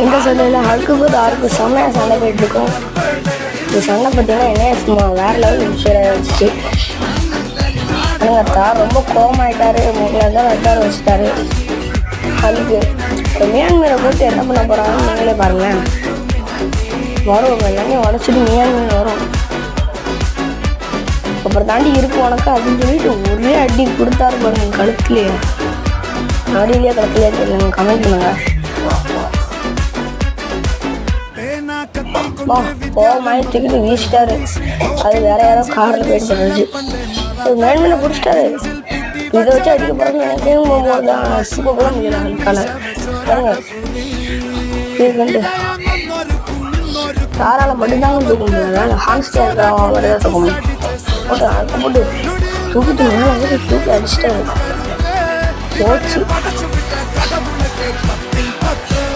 இந்த சண்டையில் ஹல்க்குக்கு டார்க்கு செம்மையாக சண்டை போயிட்டுருக்கோம். இந்த சண்டை பார்த்தீங்கன்னா என்ன சும்மா வேறு லெவல் விஷயம் ஆயிடுச்சு. ஆனால் தார் ரொம்ப கோவமாயிட்டாரு. முகல தான் ரெட்டார் வச்சுட்டாரு ஹல்க்கு. இப்போ மியான்மரை போட்டு என்ன பண்ண போகிறாங்கன்னு நீங்களே பாருங்களேன். வரும் எல்லாமே உடச்சிட்டு மியான்மர் வரும். அப்புறம் தாண்டி இருக்கு உனக்கு அப்படின்னு சொல்லிட்டு ஒரே அடி கொடுத்தாரு பாருங்க கழுத்துலையே. அடியிலேயே கழுத்துலையே தெரியல. கமெண்ட் பண்ணுங்க. மாயத்துக்கிட்டு வீசிட்டாரு. அது வேற யாரோ காரில் போயிட்டு இருந்துச்சு. மேன்மேல பிடிச்சிட்டாரு. இதை வச்சு அடிக்க போறான்னு நினைக்கவும் போகும்போது தான் சுக கூட முடியல அதுக்கான தாராள மட்டும்தாங்க தூக்க முடியாது. ஹான்ஸ்டே இருக்கிறவங்க தான் தூக்க முடியும். போட்டு அதுக்கு போட்டு தூக்கிட்டு மேலே தூக்கி அடிச்சிட்டாரு. போச்சு.